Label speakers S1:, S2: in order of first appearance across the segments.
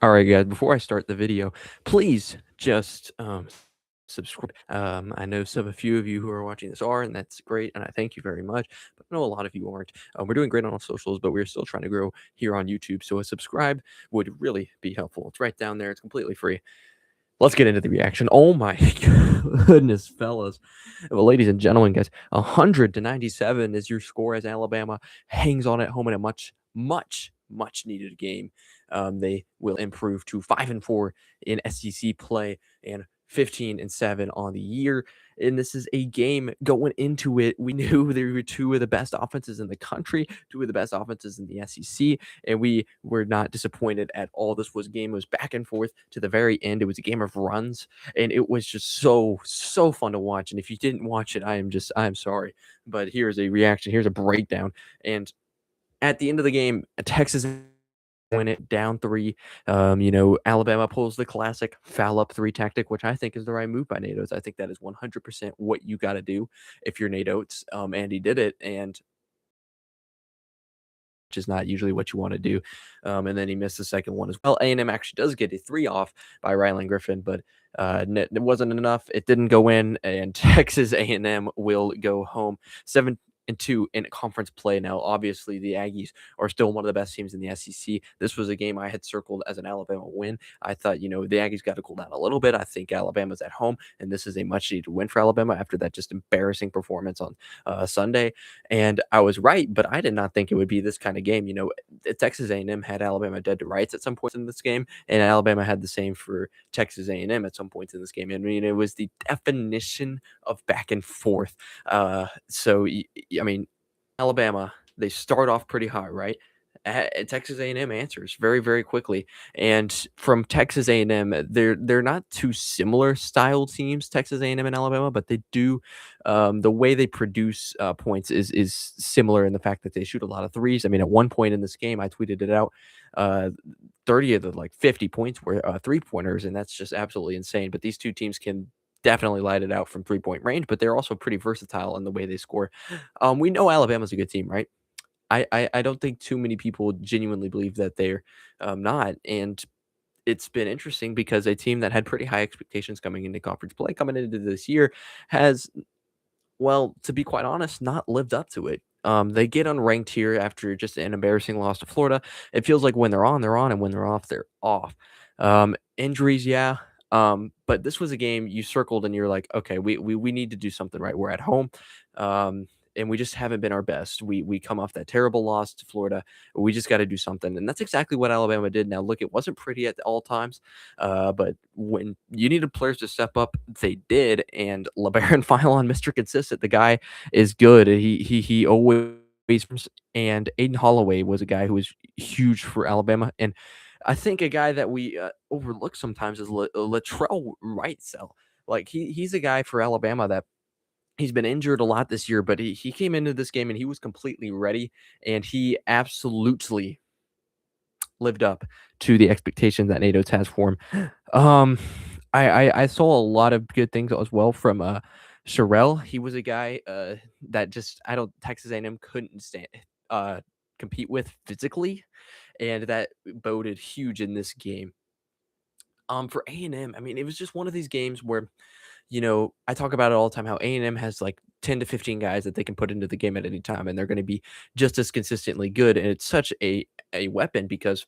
S1: All right, guys, before I start the video, please just subscribe. I know a few of you who are watching this are, and that's great, and I thank you very much. But I know a lot of you aren't. We're doing great on all socials, but we're still trying to grow here on YouTube. So a subscribe would really be helpful. It's right down there. It's completely free. Let's get into the reaction. Oh my goodness, fellas. Well, ladies and gentlemen, guys, 100-97 is your score as Alabama hangs on at home in a much needed game. They will improve to 5-4 in SEC play and 15-7 on the year. And this is a game going into it. We knew there were two of the best offenses in the country, two of the best offenses in the SEC, and we were not disappointed at all. This game was back and forth to the very end. It was a game of runs, and it was just so fun to watch. And if you didn't watch it, I'm sorry, but here's a reaction. Here's a breakdown. And at the end of the game, Texas win it down 3. Alabama pulls the classic foul up 3 tactic, which I think is the right move by Nate Oates. I think that is 100% what you got to do if you're Nate Oates. And he did it, and which is not usually what you want to do. And then he missed the second one as well. A&M actually does get a 3 off by Rylan Griffin, but it wasn't enough. It didn't go in, and Texas A&M will go home 7-2 in conference play. Now, obviously, the Aggies are still one of the best teams in the SEC. This was a game I had circled as an Alabama win. I thought, the Aggies got to cool down a little bit. I think Alabama's at home, and this is a much-needed win for Alabama after that just embarrassing performance on Sunday. And I was right, but I did not think it would be this kind of game. Texas A&M had Alabama dead to rights at some points in this game, and Alabama had the same for Texas A&M at some points in this game. I mean, it was the definition of back and forth. Alabama, they start off pretty hot, right? Texas A&M answers very quickly, and from Texas A&M, they're not too similar style teams, Texas A&M and Alabama, but they do the way they produce points is similar in the fact that they shoot a lot of threes. I mean, at one point in this game, I tweeted it out. 30 of the 50 points were 3-pointers, and that's just absolutely insane. But these two teams can definitely light it out from 3-point range, but they're also pretty versatile in the way they score. We know Alabama's a good team, right? I don't think too many people genuinely believe that they're not. And it's been interesting because a team that had pretty high expectations coming into conference play, coming into this year, has, well, to be quite honest, not lived up to it. They get unranked here after just an embarrassing loss to Florida. It feels like when they're on, and when they're off. Injuries, yeah. But this was a game you circled and you're like, okay, we need to do something right. We're at home. And we just haven't been our best. We come off that terrible loss to Florida. We just got to do something. And that's exactly what Alabama did. Now, look, it wasn't pretty at all times, but when you needed players to step up, they did. And LeBaron Philon, Mr. Consistent, the guy is good. He always, and Aden Holloway was a guy who was huge for Alabama. And I think a guy that we overlook sometimes is Latrell Wrightsell. Like he's a guy for Alabama that he's been injured a lot this year, but he came into this game and he was completely ready, and he absolutely lived up to the expectations that Nate Oates has for him. I saw a lot of good things as well from Sherelle. He was a guy that just Texas A&M couldn't compete with physically, and that boded huge in this game. For A&M, I mean, it was just one of these games where, I talk about it all the time how A&M has like 10 to 15 guys that they can put into the game at any time, and they're going to be just as consistently good. And it's such a weapon because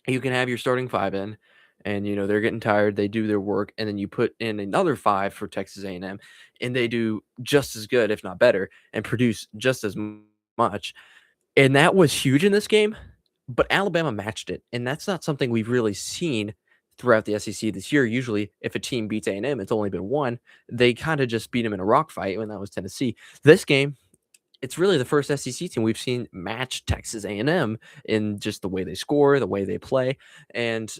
S1: you can have your starting 5 in, and they're getting tired, they do their work, and then you put in another 5 for Texas A&M, and they do just as good, if not better, and produce just as much. And that was huge in this game, but Alabama matched it, and that's not something we've really seen throughout the SEC this year. Usually, if a team beats A&M, it's only been one. They kind of just beat them in a rock fight when that was Tennessee. This game, it's really the first SEC team we've seen match Texas A&M in just the way they score, the way they play, and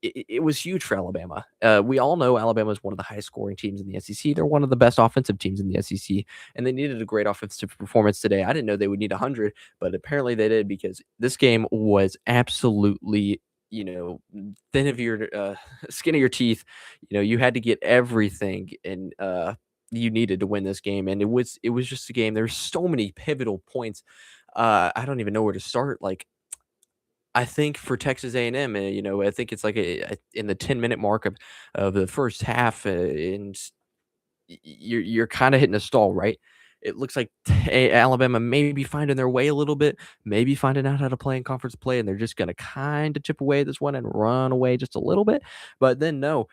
S1: it was huge for Alabama. We all know Alabama is one of the highest scoring teams in the SEC. They're one of the best offensive teams in the SEC, and they needed a great offensive performance today. I didn't know they would need 100, but apparently they did, because this game was absolutely, thin of your skin of your teeth. You had to get everything, and you needed to win this game, and it was just a game. There's so many pivotal points. I don't even know where to start. Like, I think for Texas A&M, I think it's like in the 10-minute mark of the first half, and you're kind of hitting a stall, right? It looks like Alabama may be finding their way a little bit, maybe finding out how to play in conference play, and they're just going to kind of chip away at this one and run away just a little bit. But then no,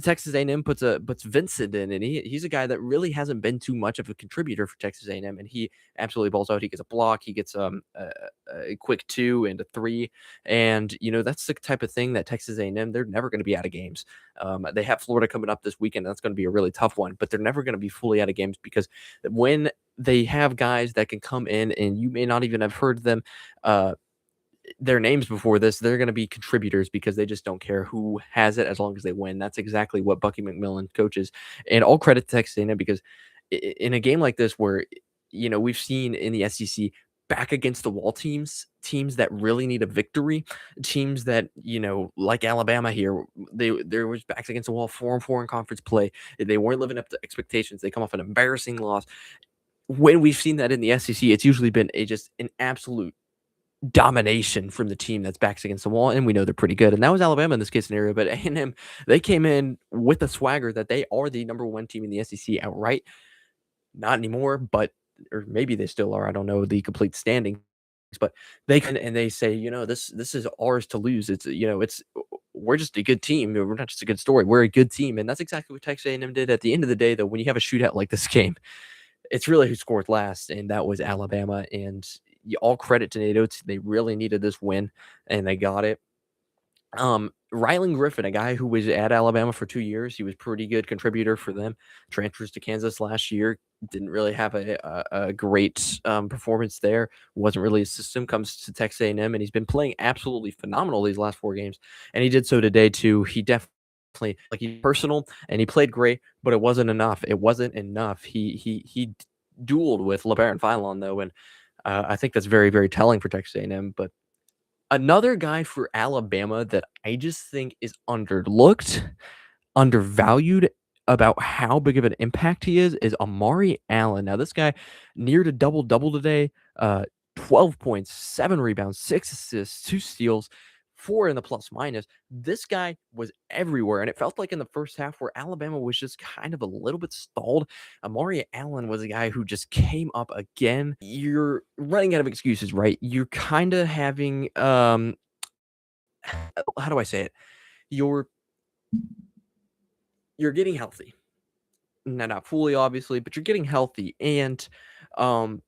S1: Texas A&M puts Vincent in, and he's a guy that really hasn't been too much of a contributor for Texas A&M, and he absolutely balls out. He gets a block, he gets a quick 2 and a 3, and that's the type of thing that Texas A&M, they're never going to be out of games. They have Florida coming up this weekend. That's going to be a really tough one, but they're never going to be fully out of games because when they have guys that can come in and you may not even have heard them. Their names before this, they're going to be contributors because they just don't care who has it as long as they win. That's exactly what Bucky McMillan coaches. And all credit to Texas A&M because in a game like this where we've seen in the SEC back against the wall teams that really need a victory, teams that like Alabama here, there was backs against the wall, 4-4 in conference play. They weren't living up to expectations. They come off an embarrassing loss. When we've seen that in the SEC, it's usually been just an absolute domination from the team that's backs against the wall, and we know they're pretty good. And that was Alabama in this case scenario, but A&M, they came in with a swagger that they are the number one team in the SEC outright. Not anymore, but or maybe they still are. I don't know the complete standings, but they can and they say, this is ours to lose. It's we're just a good team. We're not just a good story. We're a good team, and that's exactly what Texas A&M did. At the end of the day, though, when you have a shootout like this game, it's really who scored last, and that was Alabama. And all credit to NATO. They really needed this win, and they got it. Rylan Griffin, a guy who was at Alabama for 2 years, he was pretty good contributor for them. Transfers to Kansas last year, didn't really have a great performance there. Wasn't really a system. Comes to Texas A&M, and he's been playing absolutely phenomenal these last 4 games, and he did so today too. He definitely he's personal, and he played great, but it wasn't enough. It wasn't enough. He dueled with LeBaron Philon though, and I think that's very, very telling for Texas A&M. But another guy for Alabama that I just think is underlooked, undervalued about how big of an impact he is Amari Allen. Now, this guy neared a double-double today, 12 points, 7 rebounds, 6 assists, 2 steals, 4 in the plus minus. This guy was everywhere, and it felt like in the first half where Alabama was just kind of a little bit stalled. Amari Allen was a guy who just came up again. You're running out of excuses, right? You're kind of having how do I say it? You're you're getting healthy. No, not fully, obviously, but you're getting healthy, and um,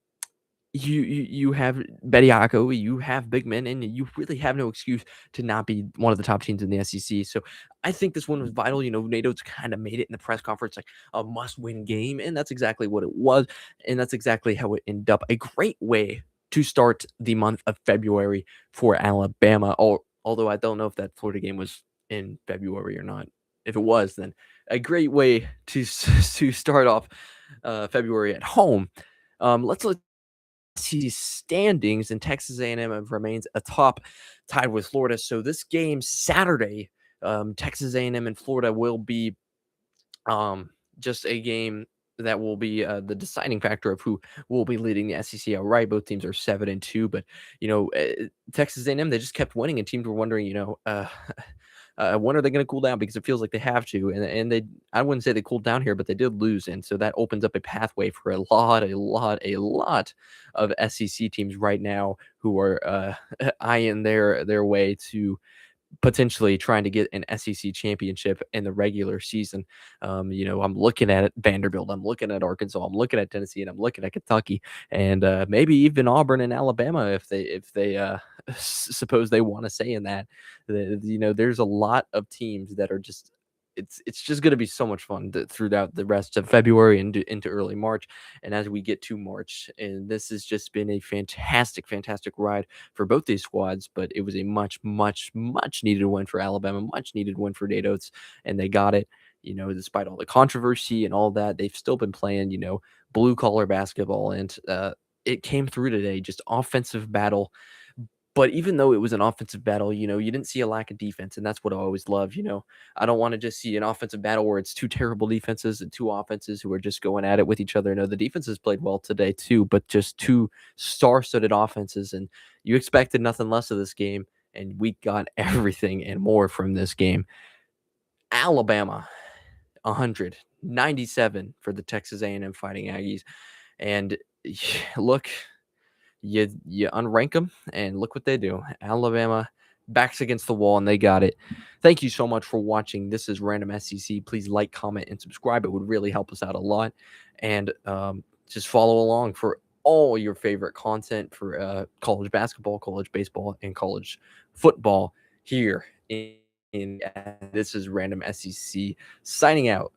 S1: you have Bediako, you have big men, and you really have no excuse to not be one of the top teams in the SEC. So I think this one was vital. NATO's kind of made it in the press conference like a must-win game, and that's exactly what it was, and that's exactly how it ended up. A great way to start the month of February for Alabama. Although I don't know if that Florida game was in February or not. If it was, then a great way to start off February at home. Let's see standings, and Texas A&M remains atop, tied with Florida. So this game Saturday, Texas A&M and Florida will be just a game that will be the deciding factor of who will be leading the SEC outright. Both teams are 7-2, but Texas A&M, they just kept winning, and teams were wondering, when are they going to cool down? Because it feels like they have to, and they, I wouldn't say they cooled down here, but they did lose, and so that opens up a pathway for a lot of SEC teams right now who are eyeing their way to potentially trying to get an SEC championship in the regular season. I'm looking at Vanderbilt, I'm looking at Arkansas, I'm looking at Tennessee, and I'm looking at Kentucky, and maybe even Auburn and Alabama if they suppose they want to say in that. There's a lot of teams that are just. It's just going to be so much fun throughout the rest of February and into early March, and as we get to March, and this has just been a fantastic, fantastic ride for both these squads, but it was a much, much, much needed win for Alabama, much needed win for Datos, and they got it. Despite all the controversy and all that, they've still been playing, blue collar basketball, and it came through today. Just offensive battle, But even though it was an offensive battle, you didn't see a lack of defense, and that's what I always love. I don't want to just see an offensive battle where it's two terrible defenses and two offenses who are just going at it with each other. No, the defenses played well today too, but just two star-studded offenses, and you expected nothing less of this game, and we got everything and more from this game. Alabama, 197 for the Texas A&M Fighting Aggies, and look, you unrank them, and look what they do. Alabama backs against the wall, and they got it. Thank you so much for watching. This is Random SEC. Please like, comment, and subscribe. It would really help us out a lot. And just follow along for all your favorite content for college basketball, college baseball, and college football here in this is Random SEC signing out.